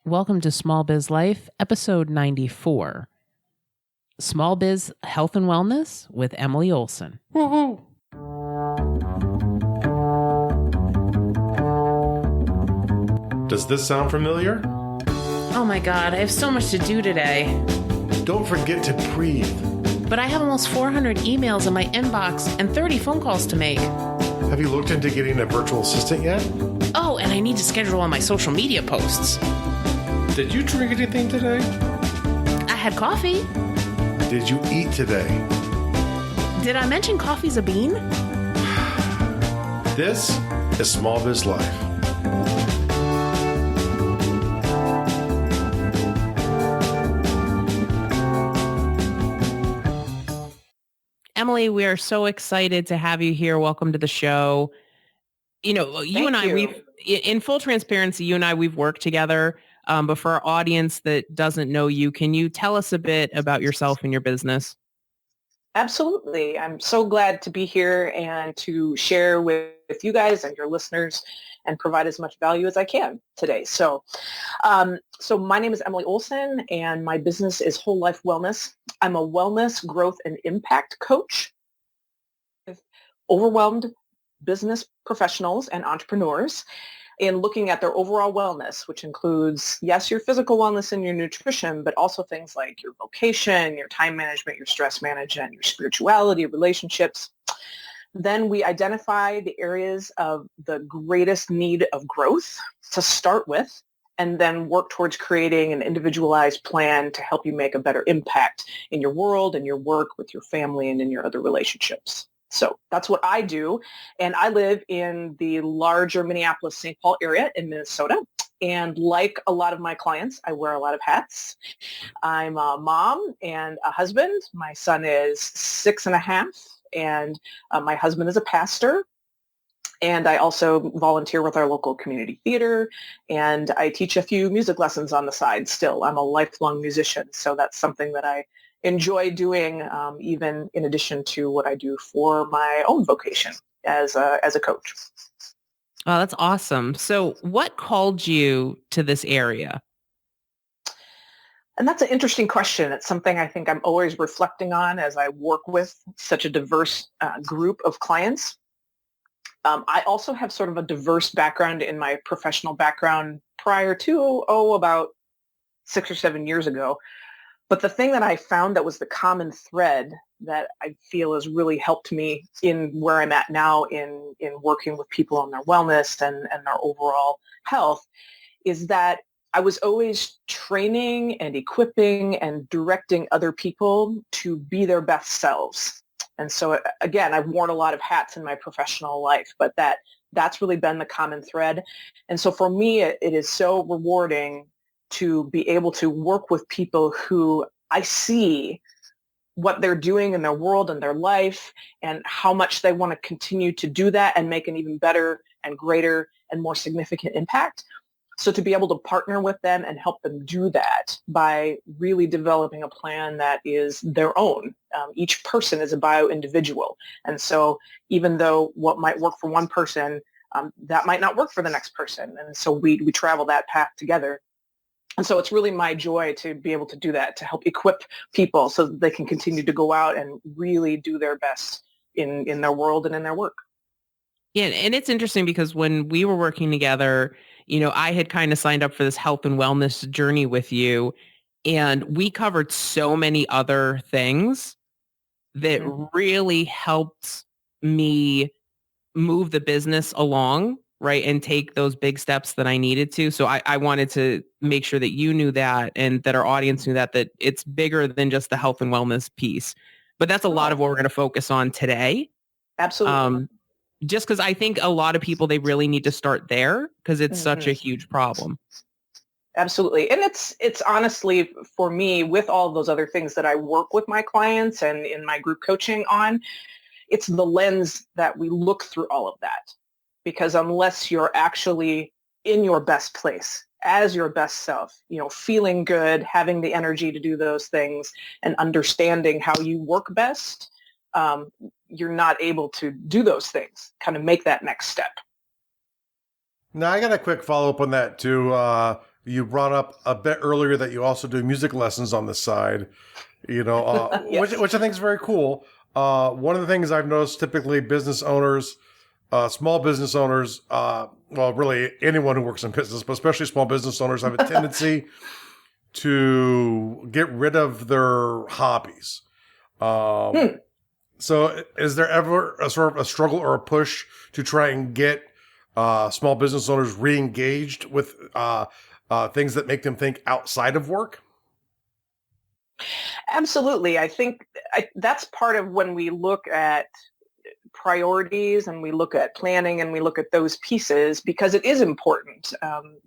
Welcome to Small Biz Life, episode 94. Small Biz Health and Wellness with Emily Olson. Woohoo! Does this sound familiar? Oh my God, I have so much to do today. Don't forget to breathe. But I have almost 400 emails in my inbox and 30 phone calls to make. Have you looked into getting a virtual assistant yet? Oh, and I need to schedule all my social media posts. Did you drink anything today? I had coffee. Did you eat today? Did I mention coffee's a bean? This is Small Biz Life. Emily, we are so excited to have you here. Welcome to the show. You know, we've, in full transparency, you and I, we've worked together. But for our audience that doesn't know you, can you tell us a bit about yourself and your business? Absolutely. I'm so glad to be here and to share with you guys and your listeners and provide as much value as I can today. So my name is Emily Olson and my business is Whole Life Wellness. I'm a wellness, growth, and impact coach with overwhelmed business professionals and entrepreneurs in looking at their overall wellness, which includes, yes, your physical wellness and your nutrition, but also things like your vocation, your time management, your stress management, your spirituality, relationships. Then we identify the areas of the greatest need of growth to start with, and then work towards creating an individualized plan to help you make a better impact in your world and your work with your family and in your other relationships. So that's what I do. And I live in the larger Minneapolis-St. Paul area in Minnesota. And like a lot of my clients, I wear a lot of hats. I'm a mom and a husband. My son is 6.5, and my husband is a pastor. And I also volunteer with our local community theater, and I teach a few music lessons on the side still. I'm a lifelong musician, so that's something that I enjoy doing, even in addition to what I do for my own vocation as a coach. Oh, that's awesome. So what called you to this area? And that's an interesting question. It's something I think I'm always reflecting on as I work with such a diverse group of clients. I also have sort of a diverse background in my professional background prior to, about 6 or 7 years ago. But the thing that I found that was the common thread that I feel has really helped me in where I'm at now in working with people on their wellness and their overall health is that I was always training and equipping and directing other people to be their best selves. And so, again, I've worn a lot of hats in my professional life, but that's really been the common thread. And so for me, it is so rewarding to be able to work with people who I see what they're doing in their world and their life and how much they want to continue to do that and make an even better and greater and more significant impact. So to be able to partner with them and help them do that by really developing a plan that is their own. Each person is a bio-individual. And so even though what might work for one person, that might not work for the next person. And so we travel that path together. And so it's really my joy to be able to do that, to help equip people so that they can continue to go out and really do their best in their world and in their work. Yeah, and it's interesting because when we were working together, you know, I had kind of signed up for this health and wellness journey with you, and we covered so many other things that really helped me move the business along, right, and take those big steps that I needed to. So I wanted to make sure that you knew that and that our audience knew that it's bigger than just the health and wellness piece. But that's a lot of what we're going to focus on today. Absolutely. Just because I think a lot of people, they really need to start there because it's such a huge problem. Absolutely. And it's honestly, for me, with all of those other things that I work with my clients and in my group coaching on, it's the lens that we look through all of that. Because unless you're actually in your best place, as your best self, you know, feeling good, having the energy to do those things and understanding how you work best, you're not able to do those things, kind of make that next step. Now, I got a quick follow-up on that too. You brought up a bit earlier that you also do music lessons on the side, Yes. which I think is very cool. One of the things I've noticed, typically business owners, small business owners, well, really anyone who works in business, but especially small business owners, have a tendency to get rid of their hobbies. So is there ever a sort of a struggle or a push to try and get small business owners re-engaged with things that make them think outside of work? Absolutely. I think that's part of when we look at priorities and we look at planning and we look at those pieces, because it is important.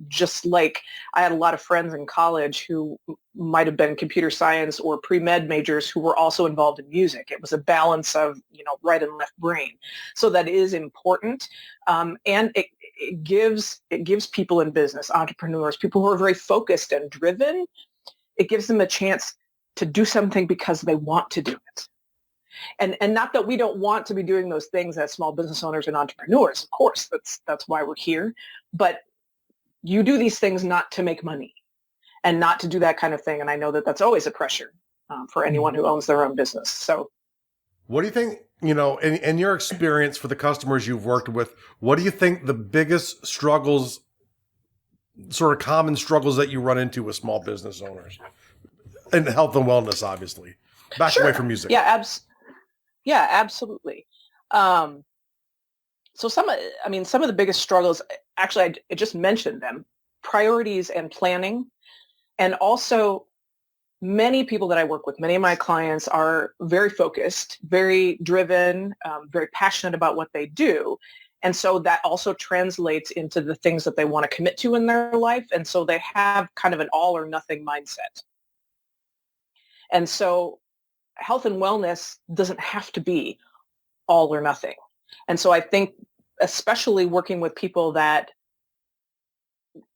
Just like I had a lot of friends in college who might have been computer science or pre-med majors who were also involved in music. It was a balance of, right and left brain. So that is important. And it gives people in business, entrepreneurs, people who are very focused and driven, it gives them a chance to do something because they want to do it. And not that we don't want to be doing those things as small business owners and entrepreneurs. Of course, that's why we're here. But you do these things not to make money and not to do that kind of thing. And I know that that's always a pressure for anyone who owns their own business. So what do you think, in your experience for the customers you've worked with, what do you think the biggest struggles, sort of common struggles that you run into with small business owners? And health and wellness, obviously. Back Sure. away from music. Yeah, absolutely. So some of the biggest struggles, actually, I just mentioned them: priorities and planning. And also, many people that I work with, many of my clients are very focused, very driven, very passionate about what they do. And so that also translates into the things that they want to commit to in their life. And so they have kind of an all or nothing mindset. And so health and wellness doesn't have to be all or nothing. And so I think, especially working with people that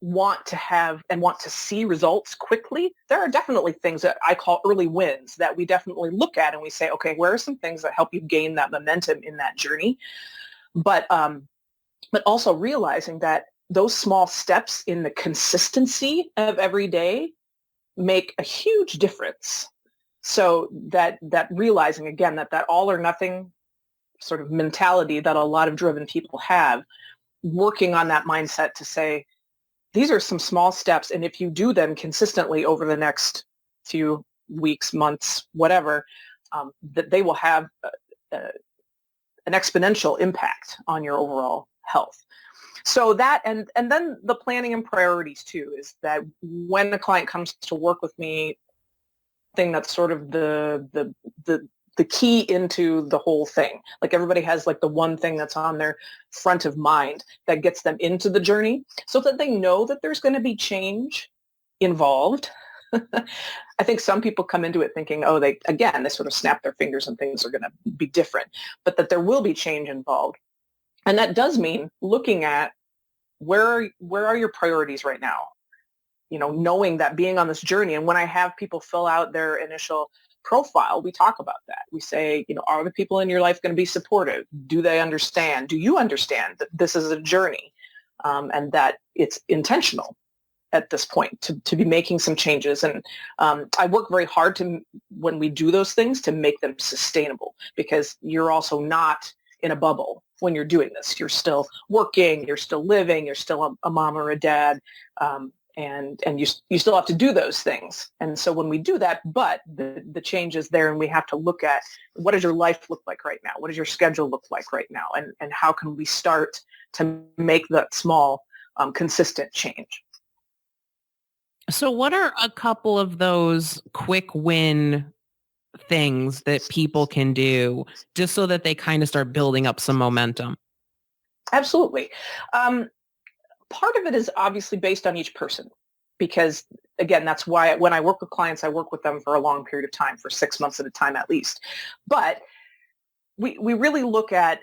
want to have and want to see results quickly, there are definitely things that I call early wins that we definitely look at and we say, okay, where are some things that help you gain that momentum in that journey? But also realizing that those small steps in the consistency of every day make a huge difference. So that realizing, again, that all or nothing sort of mentality that a lot of driven people have, working on that mindset to say, these are some small steps, and if you do them consistently over the next few weeks, months, whatever, that they will have an exponential impact on your overall health. So that, and then the planning and priorities too, is that when a client comes to work with me, thing that's sort of the key into the whole thing. Like everybody has like the one thing that's on their front of mind that gets them into the journey, so that they know that there's going to be change involved. I think some people come into it thinking, they sort of snap their fingers and things are going to be different, but that there will be change involved. And that does mean looking at where are your priorities right now? Knowing that being on this journey, and when I have people fill out their initial profile, we talk about that. We say, are the people in your life going to be supportive? Do they understand? Do you understand that this is a journey and that it's intentional at this point to be making some changes? And I work very hard when we do those things, to make them sustainable, because you're also not in a bubble when you're doing this. You're still working, you're still living, you're still a mom or a dad. And you still have to do those things. And so when we do that, but the change is there, and we have to look at, what does your life look like right now? What does your schedule look like right now? And how can we start to make that small, consistent change? So what are a couple of those quick win things that people can do just so that they kind of start building up some momentum? Absolutely. Part of it is obviously based on each person, because again, that's why when I work with clients, I work with them for a long period of time, for 6 months at a time at least. But we really look at,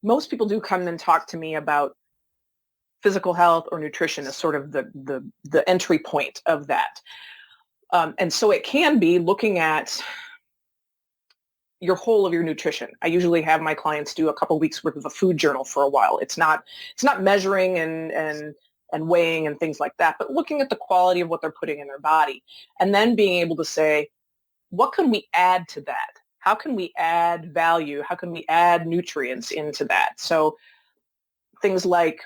most people do come and talk to me about physical health or nutrition as sort of the entry point of that. And so it can be looking at your whole of your nutrition. I usually have my clients do a couple weeks worth of a food journal for a while. It's not measuring and and weighing and things like that, but looking at the quality of what they're putting in their body, and then being able to say, what can we add to that? How can we add value? How can we add nutrients into that? So things like,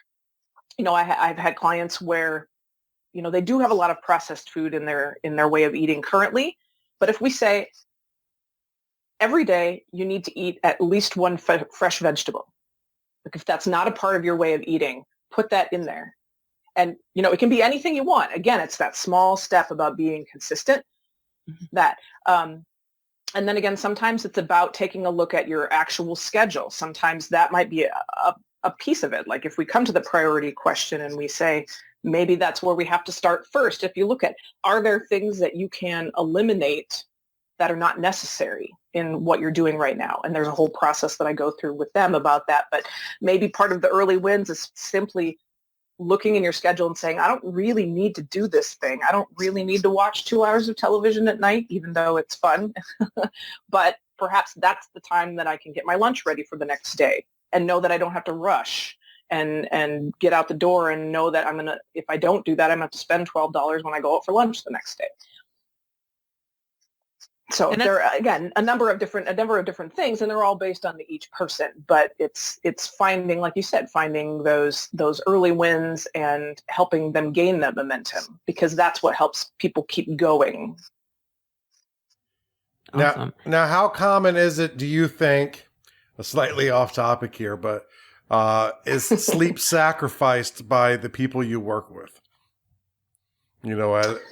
I've had clients where, they do have a lot of processed food in their way of eating currently. But if we say every day you need to eat at least one fresh vegetable, like if that's not a part of your way of eating, put that in there. And, it can be anything you want. Again, it's that small step about being consistent. That, and then again, sometimes it's about taking a look at your actual schedule. Sometimes that might be a piece of it. Like if we come to the priority question and we say, maybe that's where we have to start first. If you look at, are there things that you can eliminate that are not necessary in what you're doing right now? And there's a whole process that I go through with them about that. But maybe part of the early wins is simply looking in your schedule and saying, I don't really need to do this thing. I don't really need to watch 2 hours of television at night, even though it's fun. But perhaps that's the time that I can get my lunch ready for the next day and know that I don't have to rush and get out the door and know that if I don't do that, I'm going to have to spend $12 when I go out for lunch the next day. So there are, again, a number of different things, and they're all based on each person. But it's finding, like you said, finding those early wins and helping them gain that momentum, because that's what helps people keep going. Awesome. Now, how common is it, do you think, slightly off topic here, but is sleep sacrificed by the people you work with?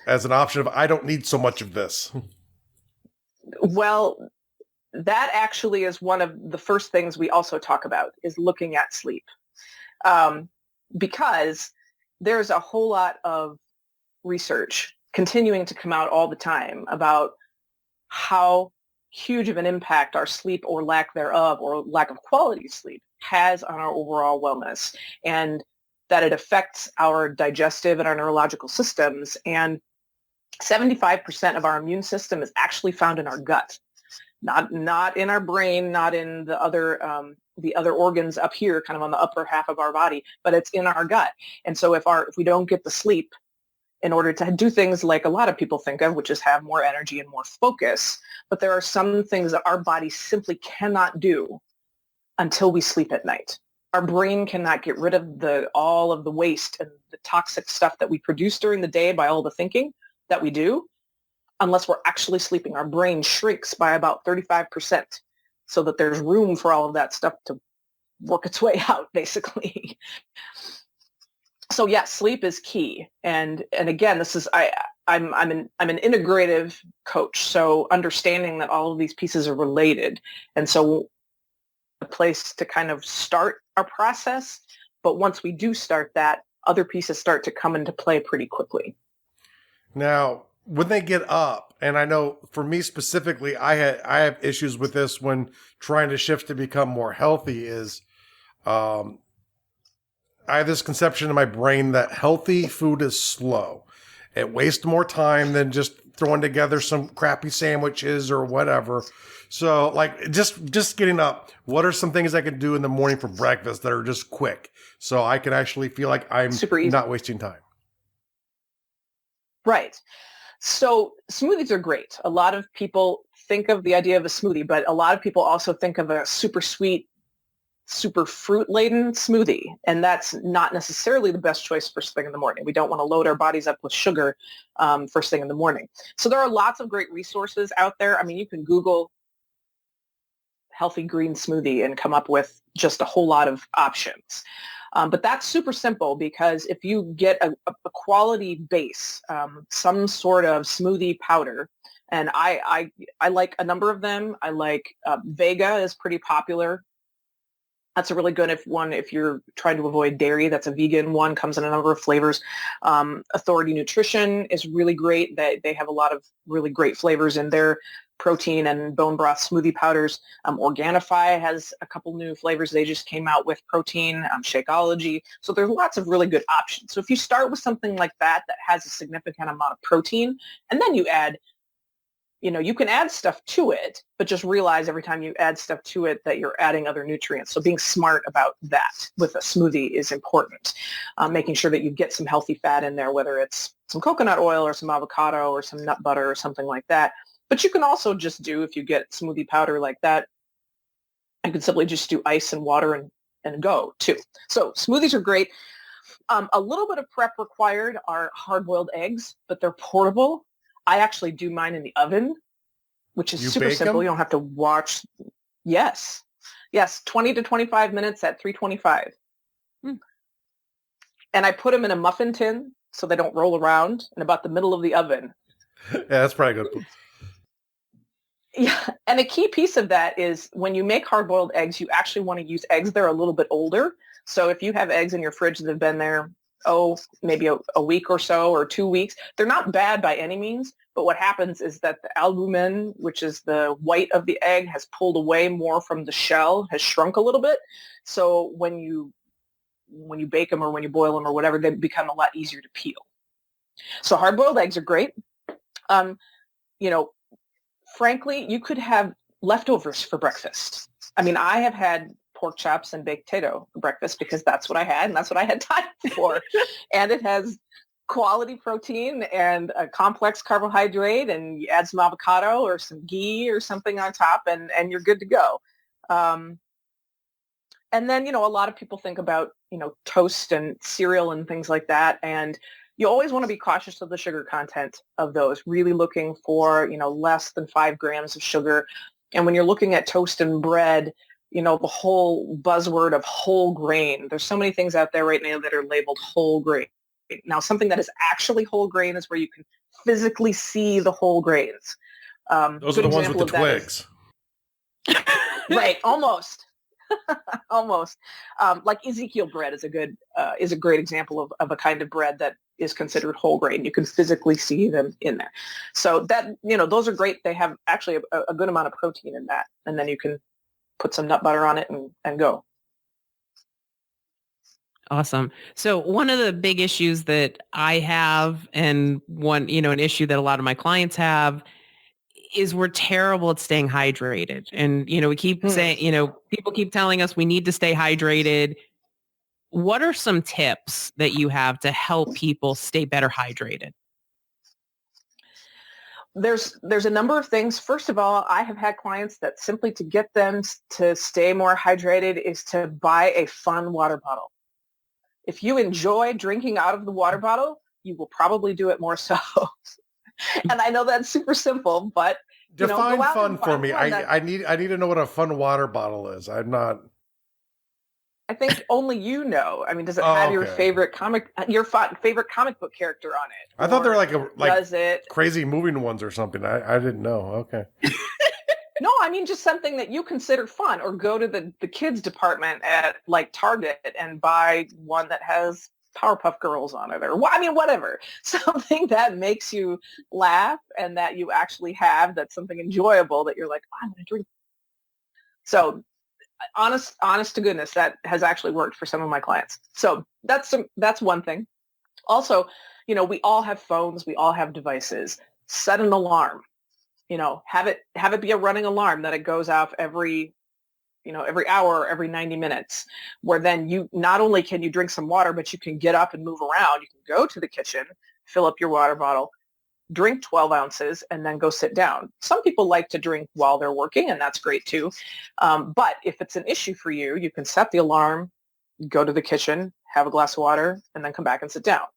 As an option of, I don't need so much of this. Well, that actually is one of the first things we also talk about, is looking at sleep. Because there's a whole lot of research continuing to come out all the time about how huge of an impact our sleep, or lack thereof, or lack of quality sleep, has on our overall wellness, and that it affects our digestive and our neurological systems. And 75% of our immune system is actually found in our gut, not in our brain, not in the other organs up here, kind of on the upper half of our body, but it's in our gut. And so if we don't get the sleep in order to do things like a lot of people think of, which is have more energy and more focus, but there are some things that our body simply cannot do until we sleep at night. Our brain cannot get rid of all of the waste and the toxic stuff that we produce during the day by all the thinking that we do, unless we're actually sleeping. Our brain shrinks by about 35% so that there's room for all of that stuff to work its way out, basically. So yes, sleep is key. And again, this is, I'm an integrative coach. So understanding that all of these pieces are related. And so a place to kind of start our process. But once we do start that, other pieces start to come into play pretty quickly. Now, when they get up, and I know for me specifically, I have issues with this when trying to shift to become more healthy, is I have this conception in my brain that healthy food is slow. It wastes more time than just throwing together some crappy sandwiches or whatever. So like just getting up, what are some things I can do in the morning for breakfast that are just quick so I can actually feel like I'm not wasting time? Right. So smoothies are great. A lot of people think of the idea of a smoothie, but a lot of people also think of a super sweet, super fruit-laden smoothie. And that's not necessarily the best choice first thing in the morning. We don't want to load our bodies up with sugar first thing in the morning. So there are lots of great resources out there. I mean, you can Google healthy green smoothie and come up with just a whole lot of options. But that's super simple, because if you get a quality base, some sort of smoothie powder, and I like a number of them. I like Vega is pretty popular. That's a really good one if you're trying to avoid dairy. That's a vegan one, comes in a number of flavors. Authority Nutrition is really great. They have a lot of really great flavors in their protein and bone broth smoothie powders. Organifi has a couple new flavors they just came out with, protein, Shakology. So there's lots of really good options. So if you start with something like that has a significant amount of protein, and then you add you can add stuff to it, but just realize every time you add stuff to it that you're adding other nutrients. So being smart about that with a smoothie is important. Making sure that you get some healthy fat in there, whether it's some coconut oil or some avocado or some nut butter or something like that. But you can also just do, if you get smoothie powder like that, you can simply just do ice and water and go too. So smoothies are great. A little bit of prep required are hard-boiled eggs, but they're portable. I actually do mine in the oven, which is super simple. You don't have to watch. Yes. 20 to 25 minutes at 325. And I put them in a muffin tin so they don't roll around in about the middle of the oven. Yeah, that's probably good. Yeah, and a key piece of that is when you make hard-boiled eggs, you actually want to use eggs that are a little bit older. So if you have eggs in your fridge that have been there, maybe a week or so or 2 weeks, they're not bad by any means. But what happens is that the albumin, which is the white of the egg, has pulled away more from the shell, has shrunk a little bit. So when you bake them or when you boil them or whatever, they become a lot easier to peel. So hard-boiled eggs are great. Frankly, you could have leftovers for breakfast. I mean, I have had pork chops and baked potato for breakfast because that's what I had and that's what I had time for. And it has quality protein and a complex carbohydrate, and you add some avocado or some ghee or something on top and you're good to go. And then, a lot of people think about, toast and cereal and things like that. And you always want to be cautious of the sugar content of those, really looking for, less than 5 grams of sugar. And when you're looking at toast and bread, the whole buzzword of whole grain, there's so many things out there right now that are labeled whole grain. Now, something that is actually whole grain is where you can physically see the whole grains. Those are the ones with the twigs. Right, almost. Almost. Like Ezekiel bread is a great example of a kind of bread that is considered whole grain. You can physically see them in there. So that, those are great. They have actually a good amount of protein in that. And then you can put some nut butter on it and go. Awesome. So one of the big issues that I have, and one, an issue that a lot of my clients have, is we're terrible at staying hydrated. And, we keep saying, people keep telling us we need to stay hydrated. What are some tips that you have to help people stay better hydrated? There's a number of things. First of all, I have had clients that simply to get them to stay more hydrated is to buy a fun water bottle. If you enjoy drinking out of the water bottle, you will probably do it more so. And I know that's super simple, but define fun for me. I need to know what a fun water bottle is. I'm not. I think only you know. I mean, does it have your favorite favorite comic book character on it? I thought they're like crazy moving ones or something. I didn't know. Okay. No, I mean just something that you consider fun, or go to the kids department at like Target and buy one that has Powerpuff Girls on it, or whatever. Something that makes you laugh and that you actually have, that's something enjoyable that you're like, I'm going to drink. So honest to goodness, that has actually worked for some of my clients. So that's one thing. Also, we all have phones, we all have devices. Set an alarm. Have it be a running alarm that it goes off every hour or every 90 minutes, where then you not only can you drink some water, but you can get up and move around. You can go to the kitchen, fill up your water bottle, drink 12 ounces, and then go sit down. Some people like to drink while they're working, and that's great too. But if it's an issue for you, you can set the alarm, go to the kitchen, have a glass of water, and then come back and sit down.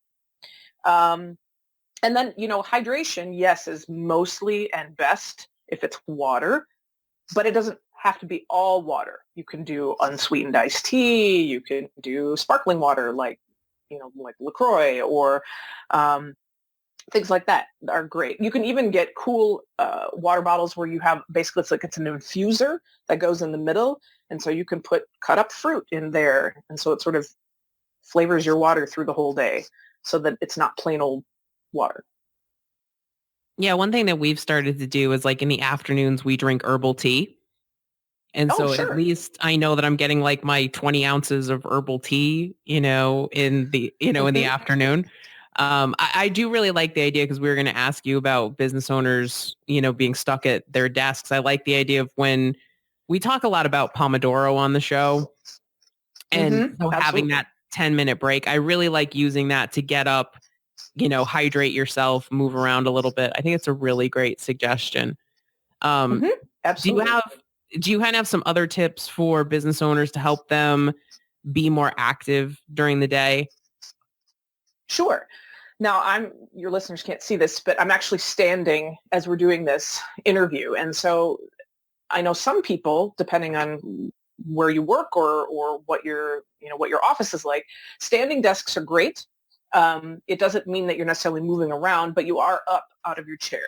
And then, hydration, yes, is mostly and best if it's water, but it doesn't have to be all water. You can do unsweetened iced tea. You can do sparkling water like LaCroix, or things like that are great. You can even get cool water bottles where you have basically it's an infuser that goes in the middle. And so you can cut up fruit in there. And so it sort of flavors your water through the whole day so that it's not plain old water. Yeah, one thing that we've started to do is like in the afternoons, we drink herbal tea. And sure. At least I know that I'm getting like my 20 ounces of herbal tea, in the, in the afternoon. I do really like the idea because we were going to ask you about business owners, being stuck at their desks. I like the idea of when we talk a lot about Pomodoro on the show and so having that 10-minute break. I really like using that to get up, hydrate yourself, move around a little bit. I think it's a really great suggestion. Absolutely. Do you kind of have some other tips for business owners to help them be more active during the day? Sure. Now, your listeners can't see this, but I'm actually standing as we're doing this interview. And so I know some people, depending on where you work or what your office is like, standing desks are great. It doesn't mean that you're necessarily moving around, but you are up out of your chair.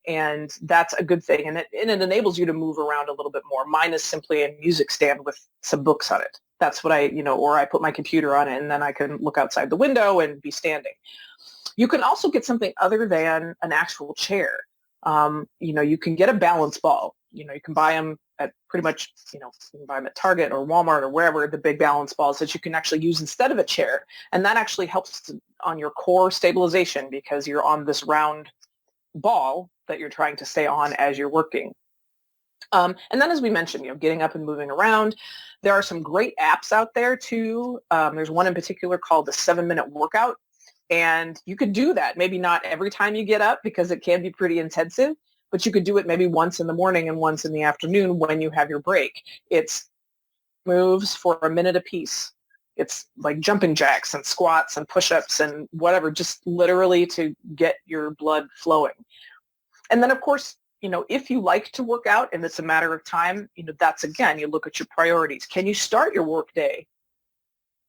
And that's a good thing. And it enables you to move around a little bit more. Mine is simply a music stand with some books on it. That's what or I put my computer on it and then I can look outside the window and be standing. You can also get something other than an actual chair. You can get a balance ball. You can buy them at pretty much, you can buy them at Target or Walmart or wherever, the big balance balls that you can actually use instead of a chair. And that actually helps on your core stabilization because you're on this round ball that you're trying to stay on as you're working. And then as we mentioned, getting up and moving around. There are some great apps out there too. There's one in particular called the 7-Minute Workout. And you could do that. Maybe not every time you get up because it can be pretty intensive, but you could do it maybe once in the morning and once in the afternoon when you have your break. It's moves for a minute apiece. It's like jumping jacks and squats and push-ups and whatever, just literally to get your blood flowing. And then, of course, if you like to work out and it's a matter of time, that's, again, you look at your priorities. Can you start your work day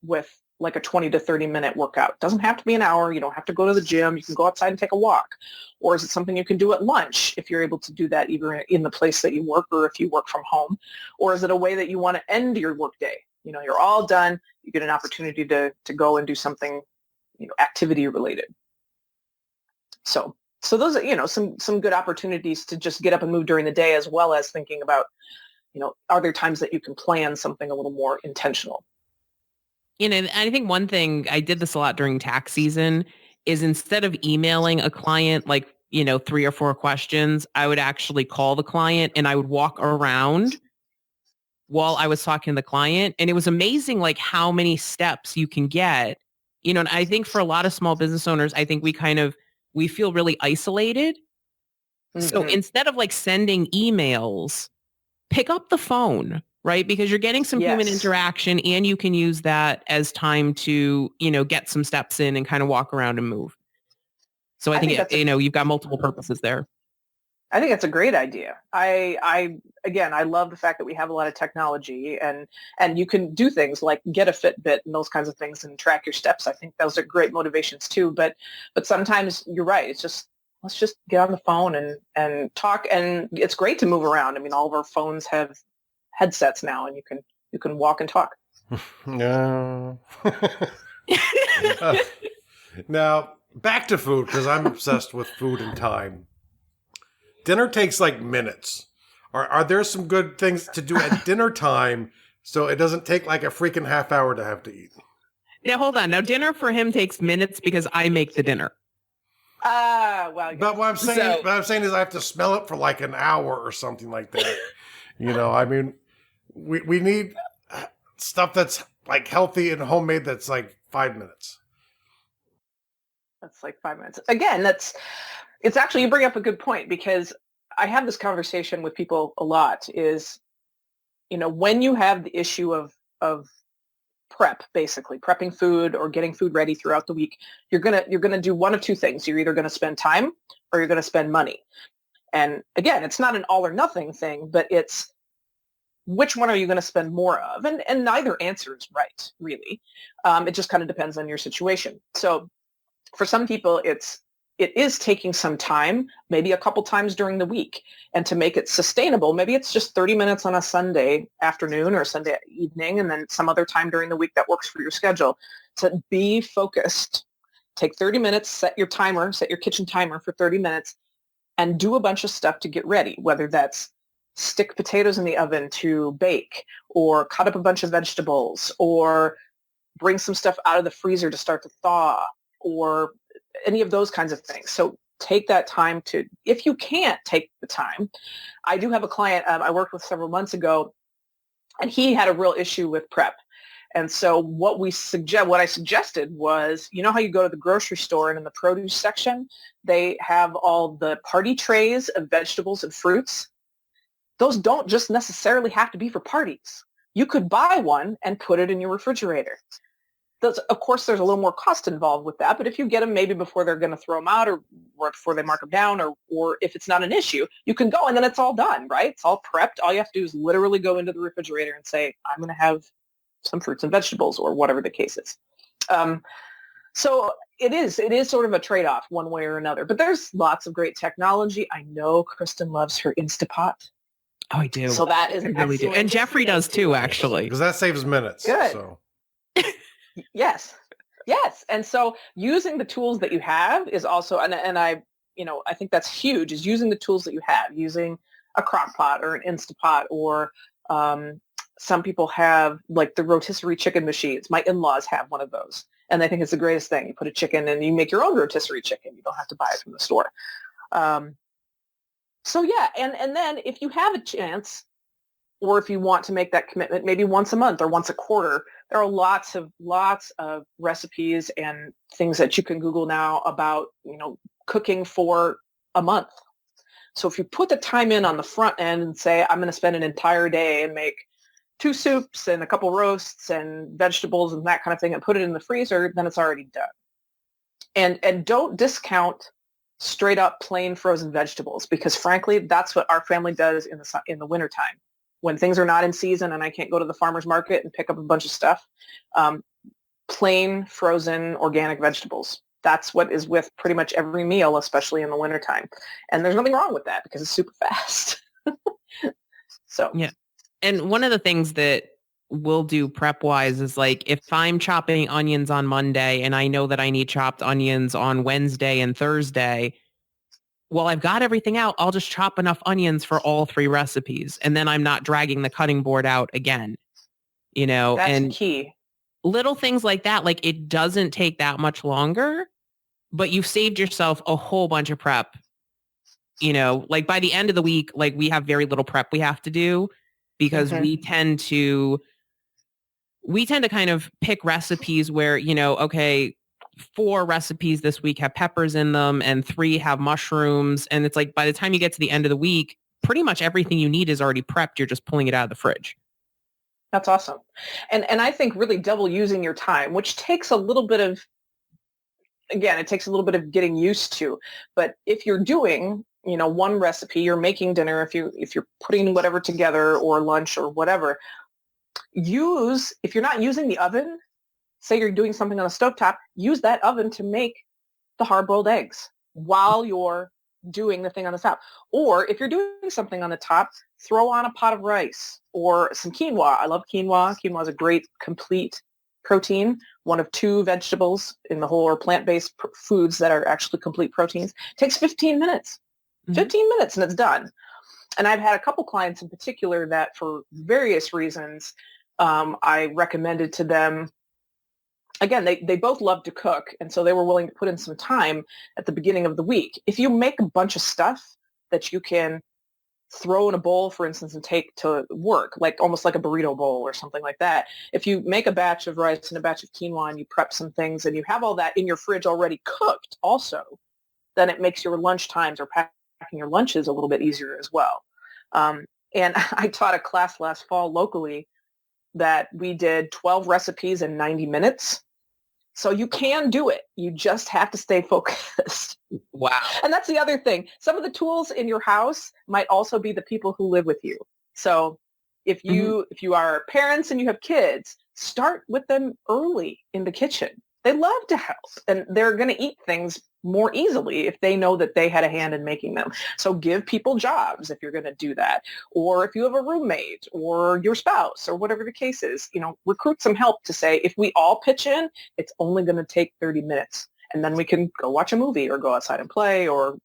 with like a 20 to 30 minute workout? It doesn't have to be an hour. You don't have to go to the gym. You can go outside and take a walk. Or is it something you can do at lunch if you're able to do that either in the place that you work or if you work from home? Or is it a way that you want to end your work day? You're all done. You get an opportunity to go and do something, activity related. So those are, some good opportunities to just get up and move during the day, as well as thinking about, are there times that you can plan something a little more intentional? I think one thing, I did this a lot during tax season, is instead of emailing a client, 3 or 4 questions, I would actually call the client and I would walk around while I was talking to the client. And it was amazing, how many steps you can get, and I think for a lot of small business owners, I think we feel really isolated. Mm-hmm. So instead of sending emails, pick up the phone, right? Because you're getting some human interaction and you can use that as time to, get some steps in and kind of walk around and move. So I think you've got multiple purposes there. I think that's a great idea. I love the fact that we have a lot of technology and you can do things like get a Fitbit and those kinds of things and track your steps. I think those are great motivations too. But sometimes you're right. It's just, let's just get on the phone and talk. And it's great to move around. I mean, all of our phones have headsets now and you can walk and talk. No. Now back to food, because I'm obsessed with food and time. Dinner takes minutes. Are there some good things to do at dinner time so it doesn't take a freaking half hour to have to eat? Now, hold on. Now, dinner for him takes minutes because I make the dinner. Well. Yes. But what I'm saying is I have to smell it for an hour or something like that. I mean, we need stuff that's healthy and homemade that's 5 minutes. That's 5 minutes. Again, it's actually, you bring up a good point because I have this conversation with people a lot is, when you have the issue of prep, basically prepping food or getting food ready throughout the week, you're going to do one of two things. You're either going to spend time or you're going to spend money. And again, it's not an all or nothing thing, but it's which one are you going to spend more of? And neither answer is right, really. It just kind of depends on your situation. So for some people, it is taking some time, maybe a couple times during the week. And to make it sustainable, maybe it's just 30 minutes on a Sunday afternoon or Sunday evening, and then some other time during the week that works for your schedule. To be focused, take 30 minutes, set your kitchen timer for 30 minutes, and do a bunch of stuff to get ready, whether that's stick potatoes in the oven to bake, or cut up a bunch of vegetables, or bring some stuff out of the freezer to start to thaw, or any of those kinds of things. So take that time to, if you can't take the time. I do have a client I worked with several months ago, and he had a real issue with prep. And so what I suggested was, you know how you go to the grocery store and in the produce section, they have all the party trays of vegetables and fruits. Those don't just necessarily have to be for parties. You could buy one and put it in your refrigerator. Of course, there's a little more cost involved with that, but if you get them maybe before they're going to throw them out or before they mark them down, or if it's not an issue, you can go and then it's all done, right? It's all prepped. All you have to do is literally go into the refrigerator and say, I'm going to have some fruits and vegetables or whatever the case is. So it is sort of a trade-off one way or another, but there's lots of great technology. I know Kristin loves her Instapot. Oh, I do. So that is I really do. And Jeffrey does too, actually. Because that saves minutes. Good. So. Yes. And so using the tools that you have is also, and I think that's huge, is using the tools that you have, using a crock pot or an Instapot, or some people have like the rotisserie chicken machines. My in-laws have one of those, and I think it's the greatest thing. You put a chicken and you make your own rotisserie chicken. You don't have to buy it from the store. So yeah, and then if you have a chance, or if you want to make that commitment, maybe once a month or once a quarter, there are lots of recipes and things that you can Google now about, cooking for a month. So if you put the time in on the front end and say, I'm going to spend an entire day and make 2 soups and a couple roasts and vegetables and that kind of thing, and put it in the freezer, then it's already done. And don't discount straight up plain frozen vegetables, because frankly, that's what our family does in the wintertime. When things are not in season and I can't go to the farmer's market and pick up a bunch of stuff, plain frozen organic vegetables. That's what is with pretty much every meal, especially in the wintertime. And there's nothing wrong with that because it's super fast. So yeah. And one of the things that we'll do prep wise is like, if I'm chopping onions on Monday and I know that I need chopped onions on Wednesday and Thursday, well, I've got everything out. I'll just chop enough onions for all 3 recipes. And then I'm not dragging the cutting board out again, That's and key. Little things like that. Like, it doesn't take that much longer, but you've saved yourself a whole bunch of prep. Like by the end of the week, like we have very little prep we have to do, because we tend to kind of pick recipes where, okay, 4 recipes this week have peppers in them and 3 have mushrooms. And it's like, by the time you get to the end of the week, pretty much everything you need is already prepped. You're just pulling it out of the fridge. That's awesome. And I think really double using your time, which takes a little bit of, again, it takes a little bit of getting used to. But if you're doing, one recipe, you're making dinner, if you're putting whatever together or lunch or whatever, if you're not using the oven, say you're doing something on the stovetop, use that oven to make the hard-boiled eggs while you're doing the thing on the top. Or if you're doing something on the top, throw on a pot of rice or some quinoa. I love quinoa. Quinoa is a great complete protein, one of 2 vegetables in the whole, or plant-based foods that are actually complete proteins. It takes 15 minutes. 15 minutes and it's done. And I've had a couple clients in particular that for various reasons, I recommended to them. Again, they both love to cook, and so they were willing to put in some time at the beginning of the week. If you make a bunch of stuff that you can throw in a bowl, for instance, and take to work, like almost like a burrito bowl or something like that, if you make a batch of rice and a batch of quinoa and you prep some things and you have all that in your fridge already cooked also, then it makes your lunch times or packing your lunches a little bit easier as well. And I taught a class last fall locally that we did 12 recipes in 90 minutes. So you can do it. You just have to stay focused. Wow. And that's the other thing. Some of the tools in your house might also be the people who live with you. So if you are parents and you have kids, start with them early in the kitchen. They love to help, and they're going to eat things more easily if they know that they had a hand in making them. So give people jobs if you're going to do that. Or if you have a roommate or your spouse or whatever the case is, recruit some help to say, if we all pitch in, it's only going to take 30 minutes. And then we can go watch a movie or go outside and play or,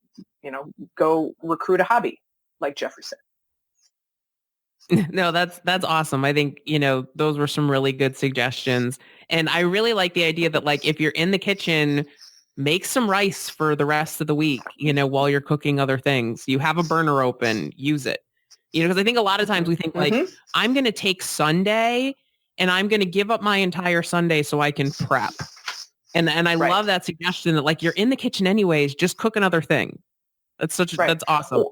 go recruit a hobby, like Jeffrey said. No, that's awesome. I think, those were some really good suggestions. And I really like the idea that, like, if you're in the kitchen make some rice for the rest of the week, while you're cooking other things. You have a burner open, use it. Because I think a lot of times we think like, I'm going to take Sunday and I'm going to give up my entire Sunday so I can prep. And I love that suggestion that like, you're in the kitchen anyways, just cook another thing. That's that's awesome.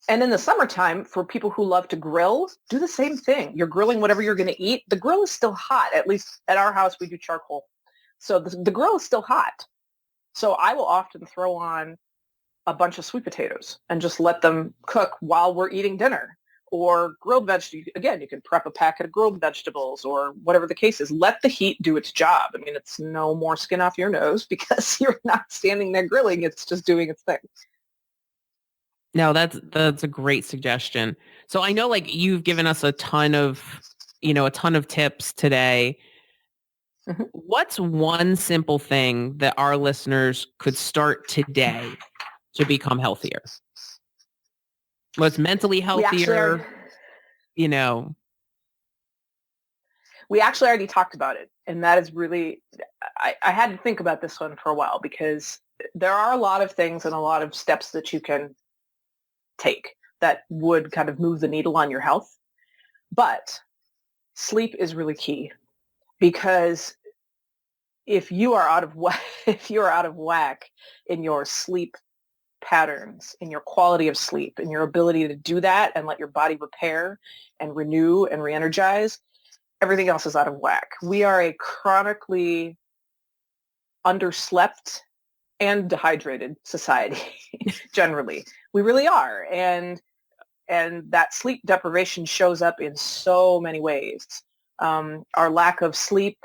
And in the summertime, for people who love to grill, do the same thing. You're grilling whatever you're going to eat. The grill is still hot. At least at our house, we do charcoal. So the grill is still hot. So I will often throw on a bunch of sweet potatoes and just let them cook while we're eating dinner. Or grilled vegetables. Again, you can prep a packet of grilled vegetables or whatever the case is. Let the heat do its job. I mean, it's no more skin off your nose because you're not standing there grilling. It's just doing its thing. No, that's a great suggestion. So I know like you've given us a ton of tips today. What's one simple thing that our listeners could start today to become healthier? What's mentally healthier? We actually already talked about it. And that is really, I had to think about this one for a while because there are a lot of things and a lot of steps that you can take that would kind of move the needle on your health. But sleep is really key because if you are out of whack in your sleep patterns, in your quality of sleep, in your ability to do that and let your body repair and renew and re-energize, everything else is out of whack. We are a chronically underslept and dehydrated society generally. We really are. And that sleep deprivation shows up in so many ways. Our lack of sleep,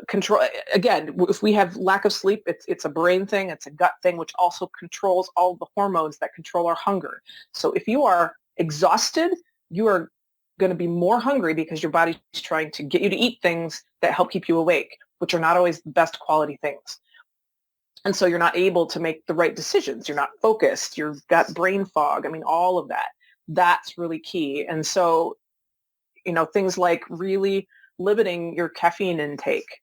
control, again, if we have lack of sleep, it's a brain thing, it's a gut thing, which also controls all the hormones that control our hunger. So if you are exhausted, you are going to be more hungry because your body's trying to get you to eat things that help keep you awake, which are not always the best quality things. And so you're not able to make the right decisions. You're not focused. You've got brain fog. I mean, all of that. That's really key. And so, things like really limiting your caffeine intake.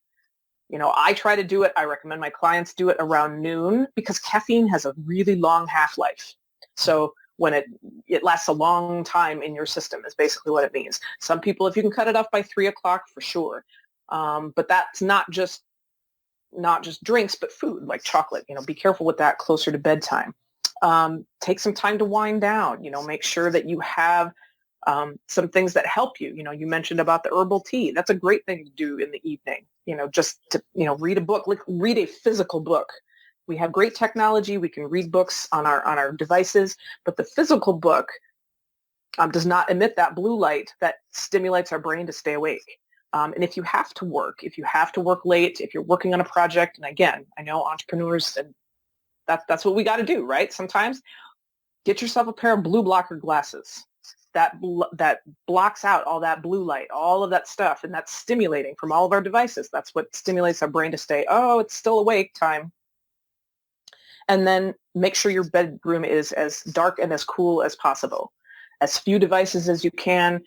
I try to do it. I recommend my clients do it around noon because caffeine has a really long half-life. So when it lasts a long time in your system is basically what it means. Some people, if you can cut it off by 3 o'clock, for sure. But that's not just drinks, but food like chocolate. Be careful with that closer to bedtime. Take some time to wind down. Make sure that you have some things that help you. You mentioned about the herbal tea. That's a great thing to do in the evening. Just to read a book, read a physical book. We have great technology. We can read books on our devices, but the physical book does not emit that blue light that stimulates our brain to stay awake. And if you have to work late, if you're working on a project, and again, I know entrepreneurs, and that's what we got to do, right? Sometimes get yourself a pair of blue blocker glasses that blocks out all that blue light, all of that stuff, and that's stimulating from all of our devices. That's what stimulates our brain to stay, it's still awake time. And then make sure your bedroom is as dark and as cool as possible. As few devices as you can.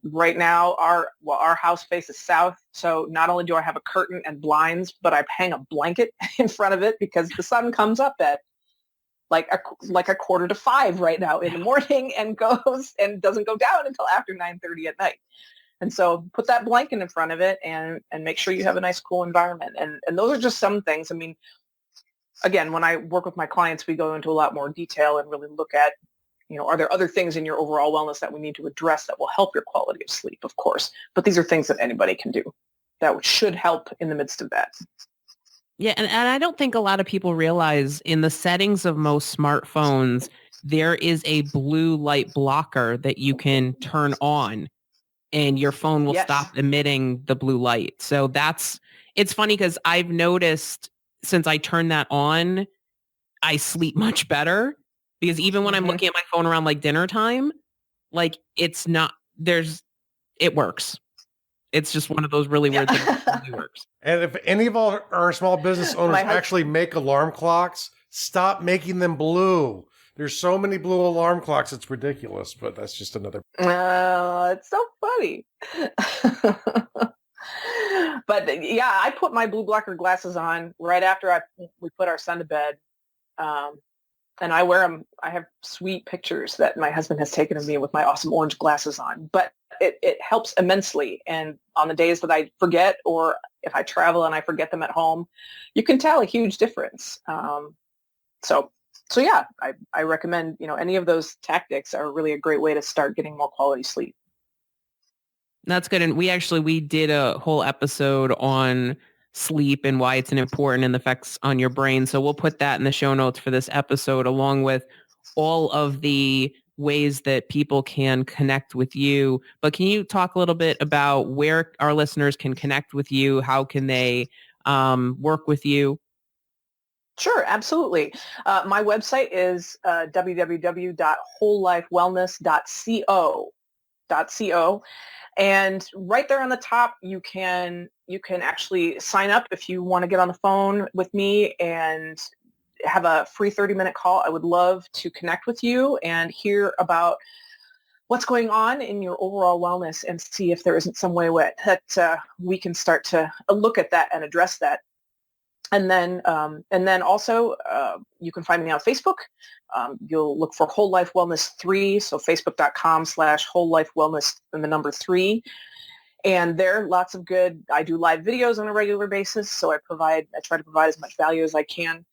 Right now, our house faces south, so not only do I have a curtain and blinds, but I hang a blanket in front of it because the sun comes up at like a 4:45 right now in the morning and goes and doesn't go down until after 9:30 at night. And so put that blanket in front of it and make sure you have a nice, cool environment. And those are just some things. I mean, again, when I work with my clients, we go into a lot more detail and really look at, are there other things in your overall wellness that we need to address that will help your quality of sleep, of course. But these are things that anybody can do that should help in the midst of that. Yeah, and I don't think a lot of people realize in the settings of most smartphones, there is a blue light blocker that you can turn on and your phone will stop emitting the blue light. So it's funny because I've noticed since I turned that on, I sleep much better. Because even when I'm looking at my phone around like dinner time, like it works. It's just one of those really weird things that really works. And if any of our small business owners actually make alarm clocks, stop making them blue. There's so many blue alarm clocks, it's ridiculous, but that's just another. It's so funny. But But yeah, I put my blue blocker glasses on right after we put our son to bed. And I wear them. I have sweet pictures that my husband has taken of me with my awesome orange glasses on. But it helps immensely. And on the days that I forget, or if I travel and I forget them at home, you can tell a huge difference. So yeah, I recommend, any of those tactics are really a great way to start getting more quality sleep. That's good. And we did a whole episode on sleep and why it's important and the effects on your brain. So we'll put that in the show notes for this episode, along with all of the ways that people can connect with you. But can you talk a little bit about where our listeners can connect with you? How can they work with you? Sure, absolutely. My website is www.wholelifewellness.co. And right there on the top, you can actually sign up if you want to get on the phone with me and have a free 30-minute call. I would love to connect with you and hear about what's going on in your overall wellness and see if there isn't some way that we can start to look at that and address that. And then also you can find me on Facebook. You'll look for Whole Life Wellness 3, so facebook.com/Whole Life Wellness and the number 3. And there, lots of good. I do live videos on a regular basis, so I try to provide as much value as I can.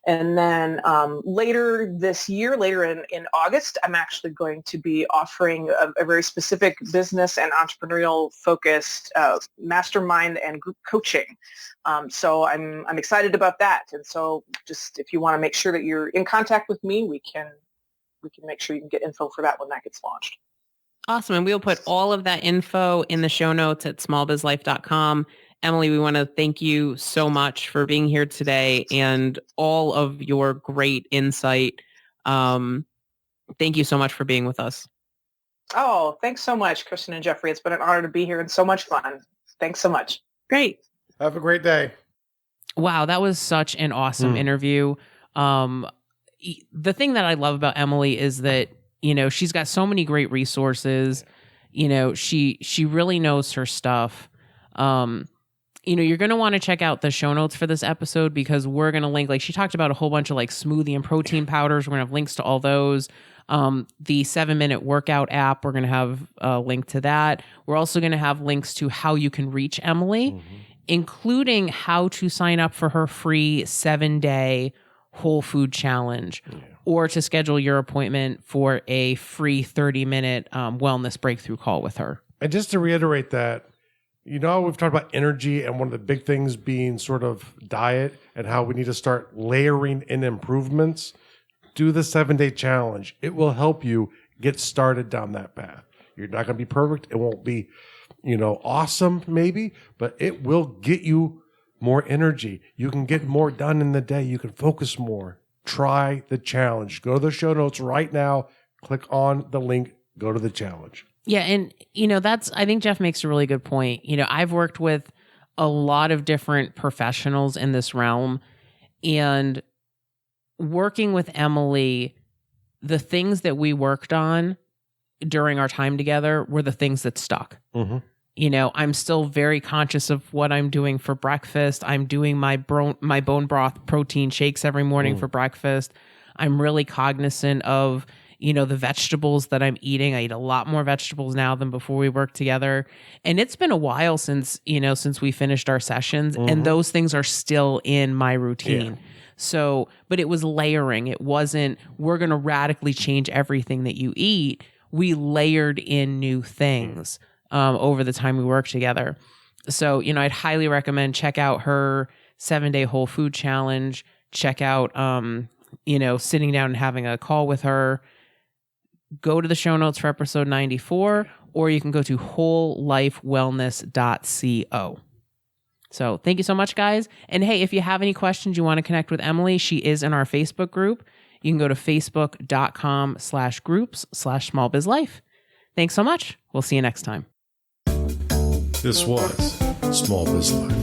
And then later this year, later in August, I'm actually going to be offering a very specific business and entrepreneurial focused mastermind and group coaching. So I'm excited about that. And so just if you want to make sure that you're in contact with me, we can make sure you can get info for that when that gets launched. Awesome. And we'll put all of that info in the show notes at smallbizlife.com. Emily, we want to thank you so much for being here today and all of your great insight. Thank you so much for being with us. Oh, thanks so much, Kristin and Jeffrey. It's been an honor to be here and so much fun. Thanks so much. Great. Have a great day. Wow, that was such an awesome interview. The thing that I love about Emily is that, she's got so many great resources. She really knows her stuff. You're going to want to check out the show notes for this episode because we're going to link, she talked about a whole bunch of smoothie and protein powders. We're going to have links to all those. The 7-minute workout app, we're going to have a link to that. We're also going to have links to how you can reach Emily, including how to sign up for her free 7-day whole food challenge or to schedule your appointment for a free 30-minute wellness breakthrough call with her. And just to reiterate that, we've talked about energy and one of the big things being sort of diet and how we need to start layering in improvements. Do the 7-day challenge. It will help you get started down that path. You're not going to be perfect. It won't be, awesome maybe, but it will get you more energy. You can get more done in the day. You can focus more. Try the challenge. Go to the show notes right now. Click on the link. Go to the challenge. Yeah. And, I think Jeff makes a really good point. I've worked with a lot of different professionals in this realm, and working with Emily, the things that we worked on during our time together were the things that stuck. Mm-hmm. I'm still very conscious of what I'm doing for breakfast. I'm doing my bone broth protein shakes every morning for breakfast. I'm really cognizant of the vegetables that I'm eating. I eat a lot more vegetables now than before we worked together. And it's been a while since we finished our sessions, and those things are still in my routine. Yeah. So, but it was layering. It wasn't, we're going to radically change everything that you eat. We layered in new things over the time we worked together. So, I'd highly recommend check out her 7-day whole food challenge. Check out, sitting down and having a call with her. Go to the show notes for episode 94, or you can go to wholelifewellness.co. So thank you so much, guys. And hey, if you have any questions, you want to connect with Emily, she is in our Facebook group. You can go to facebook.com/groups/smallbizlife. Thanks so much. We'll see you next time. This was Small Biz Life.